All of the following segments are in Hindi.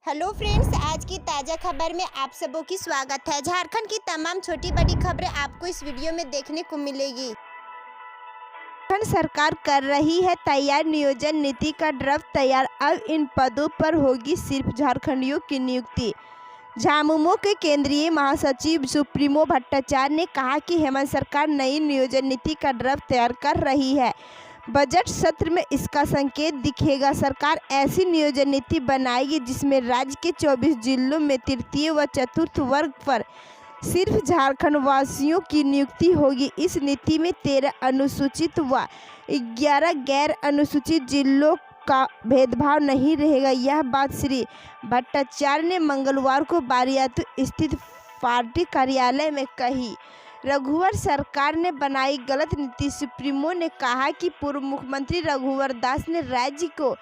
हेलो फ्रेंड्स, आज की ताज़ा खबर में आप सबों की स्वागत है। झारखंड की तमाम छोटी बड़ी खबरें आपको इस वीडियो में देखने को मिलेगी। झारखंड सरकार कर रही है तैयार नियोजन नीति का ड्राफ्ट तैयार। अब इन पदों पर होगी सिर्फ झारखंडियों की नियुक्ति। झामुमो के केंद्रीय महासचिव सुप्रीमो भट्टाचार्य ने कहा कि हेमंत सरकार नई नियोजन नीति का ड्राफ्ट तैयार कर रही है। बजट सत्र में इसका संकेत दिखेगा। सरकार ऐसी नियोजन नीति बनाएगी जिसमें राज्य के 24 जिलों में तृतीय व चतुर्थ वर्ग पर सिर्फ झारखंड वासियों की नियुक्ति होगी। इस नीति में 13 अनुसूचित व 11 गैर अनुसूचित जिलों का भेदभाव नहीं रहेगा। यह बात श्री भट्टाचार्य ने मंगलवार को बारियातू स्थित पार्टी कार्यालय में कही। रघुवर सरकार ने बनाई गलत नीति। सुप्रीमो ने कहा कि पूर्व मुख्यमंत्री रघुवर दास ने राज्य को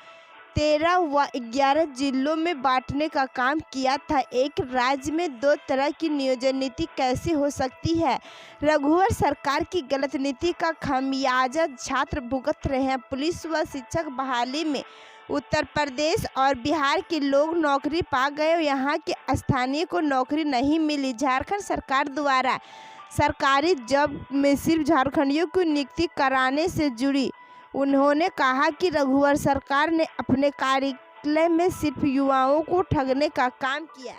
13 व 11 जिलों में बांटने का काम किया था। एक राज्य में दो तरह की नियोजन नीति कैसे हो सकती है? रघुवर सरकार की गलत नीति का खामियाजा छात्र भुगत रहे हैं। पुलिस व शिक्षक बहाली में उत्तर प्रदेश और बिहार के लोग नौकरी पा गए, यहाँ के स्थानीय को नौकरी नहीं मिली। झारखंड सरकार द्वारा सरकारी जॉब में सिर्फ झारखंडियों को नियुक्ति कराने से जुड़ी उन्होंने कहा कि रघुवर सरकार ने अपने कार्यकाल में सिर्फ युवाओं को ठगने का काम किया।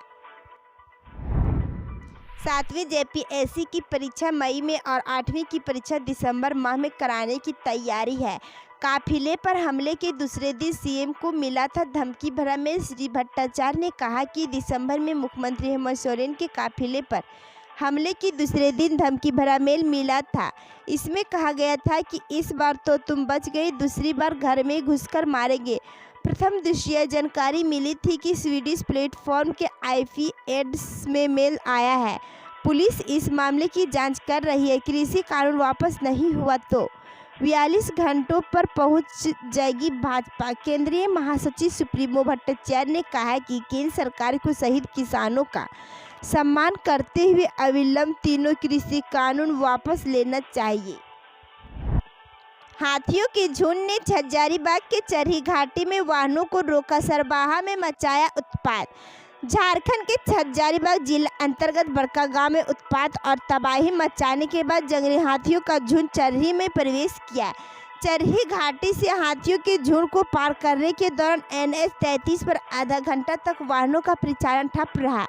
7वीं जेपीएससी की परीक्षा मई में और 8वीं की परीक्षा दिसंबर माह में कराने की तैयारी है। काफिले पर हमले के दूसरे दिन सीएम को मिला था धमकी भरा मेल। श्री भट्टाचार्य ने कहा कि दिसंबर में मुख्यमंत्री हेमंत सोरेन के काफिले पर हमले की दूसरे दिन धमकी भरा मेल मिला था। इसमें कहा गया था कि इस बार तो तुम बच गई, दूसरी बार घर में घुसकर मारेंगे। प्रथम दृष्टया जानकारी मिली थी कि स्वीडिश प्लेटफॉर्म के आईपी एड्रेस में मेल आया है। पुलिस इस मामले की जांच कर रही है। कृषि कानून वापस नहीं हुआ तो 42 घंटों पर पहुंच जाएगी भाजपा। केंद्रीय महासचिव सुप्रीमो भट्टाचार्य ने कहा कि केंद्र सरकार को शहीद किसानों का सम्मान करते हुए अविलंब तीनों कृषि कानून वापस लेना चाहिए। हाथियों के झुंड ने हजारीबाग के चरही घाटी में वाहनों को रोका, सरबाहा में मचाया उत्पात। झारखंड के हजारीबाग जिला अंतर्गत बड़का गांव में उत्पात और तबाही मचाने के बाद जंगली हाथियों का झुंड चरही में प्रवेश किया। चरही घाटी से हाथियों के झुंड को पार करने के दौरान NH 33 पर आधा घंटा तक वाहनों का परिचालन ठप रहा।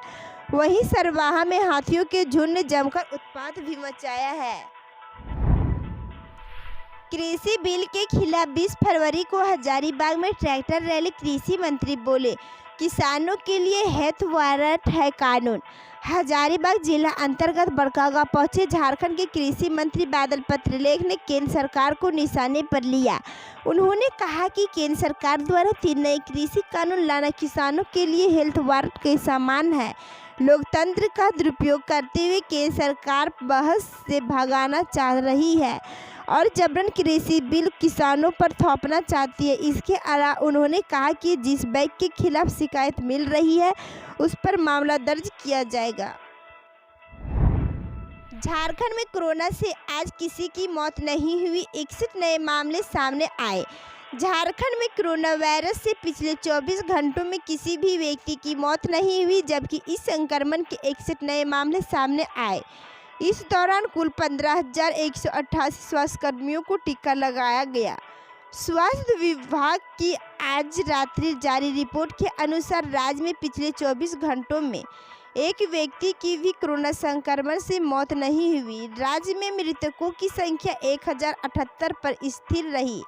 वहीं सरबाहा में हाथियों के झुंड ने जमकर उत्पात भी मचाया है। कृषि बिल के खिलाफ 20 फरवरी को हजारीबाग में ट्रैक्टर रैली। कृषि मंत्री बोले, किसानों के लिए हेतु वारंट है कानून। हजारीबाग जिला अंतर्गत बड़कागांव पहुंचे झारखंड के कृषि मंत्री बादल पत्रलेख ने केंद्र सरकार को निशाने पर लिया। उन्होंने कहा कि केंद्र सरकार द्वारा 3 नए कृषि कानून लाना किसानों के लिए हेल्थ वारंट के समान है। लोकतंत्र का दुरुपयोग करते हुए केंद्र सरकार बहस से भगाना चाह रही है और जबरन कृषि बिल किसानों पर थोपना चाहती है। इसके अलावा उन्होंने कहा कि जिस बैंक के खिलाफ शिकायत मिल रही है उस पर मामला दर्ज किया जाएगा। झारखंड में कोरोना से आज किसी की मौत नहीं हुई, 61 नए मामले सामने आए। झारखंड में कोरोना वायरस से पिछले 24 घंटों में किसी भी व्यक्ति की मौत नहीं हुई, जबकि इस संक्रमण के 61 नए मामले सामने आए। इस दौरान कुल 15,188 स्वास्थ्यकर्मियों को टीका लगाया गया। स्वास्थ्य विभाग की आज रात्रि जारी रिपोर्ट के अनुसार राज्य में पिछले 24 घंटों में एक व्यक्ति की भी कोरोना संक्रमण से मौत नहीं हुई। राज्य में मृतकों की संख्या 1078 पर स्थिर रही।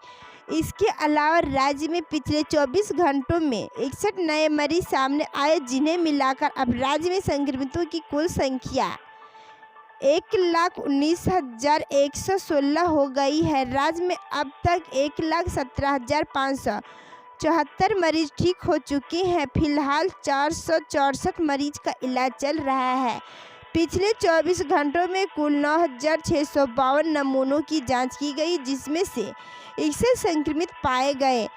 इसके अलावा राज्य में पिछले 24 घंटों में 61 नए मरीज सामने आए, जिन्हें मिलाकर अब राज्य में संक्रमितों की कुल संख्या 1,19,116 हो गई है। राज्य में अब तक 1,17,574 मरीज ठीक हो चुके हैं। फिलहाल 464 मरीज का इलाज चल रहा है। पिछले 24 घंटों में कुल 9,652 नमूनों की जांच की गई, जिसमें से 61 संक्रमित पाए गए।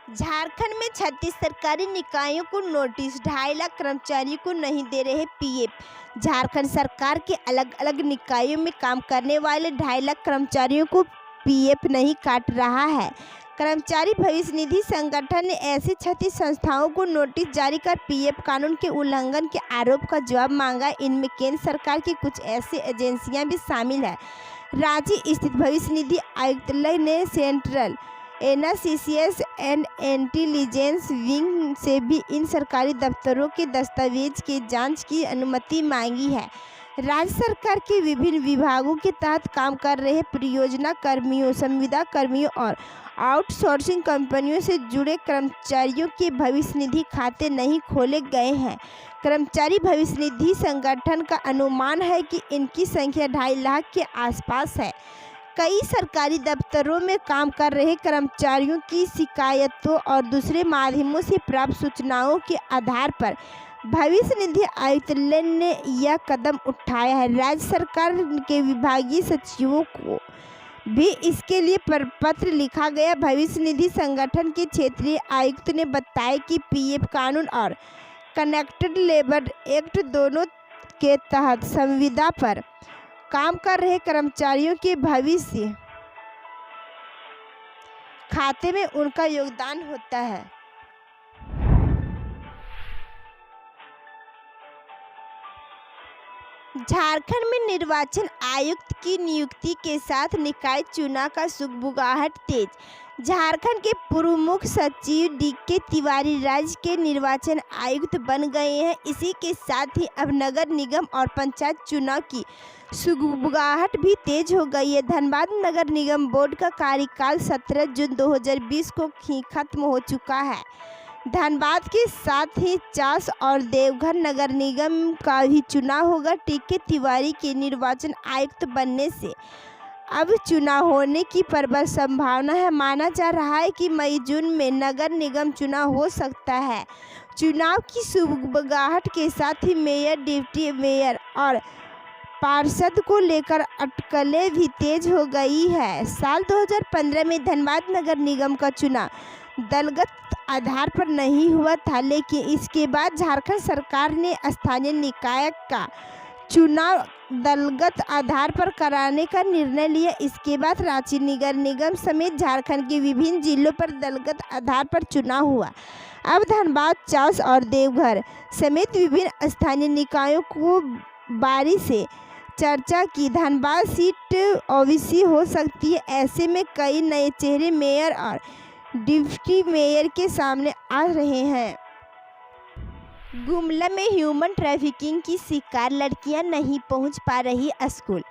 झारखंड में 36 सरकारी निकायों को नोटिस, 2.5 लाख कर्मचारियों को नहीं दे रहे पीएफ। झारखंड सरकार के अलग अलग निकायों में काम करने वाले 2.5 लाख कर्मचारियों को पीएफ नहीं काट रहा है। कर्मचारी भविष्य निधि संगठन ने ऐसी 36 संस्थाओं को नोटिस जारी कर पीएफ कानून के उल्लंघन के आरोप का जवाब मांगा। इनमें केंद्र सरकार की कुछ ऐसी एजेंसियां भी शामिल हैं। रांची स्थित भविष्य निधि आयुक्तालय ने central analysis and intelligence wing से भी इन सरकारी दफ्तरों के दस्तावेज की जांच की अनुमति मांगी है। राज्य सरकार के विभिन्न विभागों के तहत काम कर रहे परियोजना कर्मियों, संविदा कर्मियों और आउटसोर्सिंग कंपनियों से जुड़े कर्मचारियों के भविष्य निधि खाते नहीं खोले गए हैं। कर्मचारी भविष्य निधि संगठन का अनुमान है कि इनकी संख्या 2.5 लाख के आसपास है। कई सरकारी दफ्तरों में काम कर रहे कर्मचारियों की शिकायतों और दूसरे माध्यमों से प्राप्त सूचनाओं के आधार पर भविष्य निधि आयुक्तालय ने यह कदम उठाया है। राज्य सरकार के विभागीय सचिवों को भी इसके लिए पत्र लिखा गया। भविष्य निधि संगठन के क्षेत्रीय आयुक्त ने बताया कि पीएफ कानून और कनेक्टेड लेबर एक्ट दोनों के तहत संविदा पर काम कर रहे कर्मचारियों के भविष्य खाते में उनका योगदान होता है। झारखंड में निर्वाचन आयुक्त की नियुक्ति के साथ निकाय चुनाव का सुगबुगाहट तेज। झारखंड के पूर्व मुख्य सचिव डीके तिवारी राज्य के निर्वाचन आयुक्त बन गए हैं। इसी के साथ ही अब नगर निगम और पंचायत चुनाव की सुगबुगाहट भी तेज हो गई है। धनबाद नगर निगम बोर्ड का कार्यकाल 17 जून 2020 को ही खत्म हो चुका है। धनबाद के साथ ही चास और देवघर नगर निगम का भी चुनाव होगा। डीके तिवारी के निर्वाचन आयुक्त बनने से अब चुनाव होने की प्रबल संभावना है। माना जा रहा है कि मई जून में नगर निगम चुनाव हो सकता है। चुनाव की सुगबुगाहट के साथ ही मेयर, डिप्टी मेयर और पार्षद को लेकर अटकलें भी तेज हो गई है। साल 2015 में धनबाद नगर निगम का चुनाव दलगत आधार पर नहीं हुआ था, लेकिन इसके बाद झारखंड सरकार ने स्थानीय निकाय का चुनाव दलगत आधार पर कराने का निर्णय लिया। इसके बाद रांची नगर निगम समेत झारखंड के विभिन्न जिलों पर दलगत आधार पर चुनाव हुआ। अब धनबाद, चास और देवघर समेत विभिन्न स्थानीय निकायों को बारी से चर्चा की धनबाद सीट ओबीसी हो सकती है। ऐसे में कई नए चेहरे मेयर और डिप्टी मेयर के सामने आ रहे हैं। गुमला में ह्यूमन ट्रैफिकिंग की शिकार लड़कियां नहीं पहुंच पा रही स्कूल,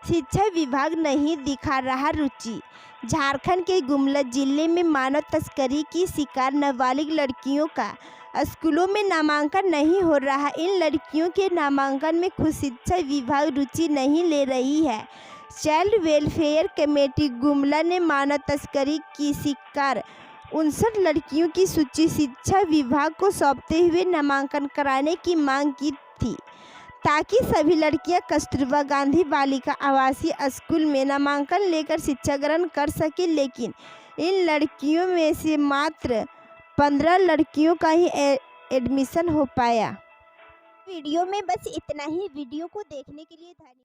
शिक्षा विभाग नहीं दिखा रहा रुचि। झारखंड के गुमला जिले में मानव तस्करी की शिकार नाबालिग लड़कियों का स्कूलों में नामांकन नहीं हो रहा। इन लड़कियों के नामांकन में खुद शिक्षा विभाग रुचि नहीं ले रही है। चाइल्ड वेलफेयर कमेटी गुमला ने मानव तस्करी की शिकार 59 लड़कियों की सूची शिक्षा विभाग को सौंपते हुए नामांकन कराने की मांग की थी, ताकि सभी लड़कियां कस्तूरबा गांधी बालिका आवासीय स्कूल में नामांकन लेकर शिक्षा ग्रहण कर सकें। लेकिन इन लड़कियों में से मात्र 15 लड़कियों का ही एडमिशन हो पाया। वीडियो में बस इतना ही। वीडियो को देखने के लिए धन्यवाद।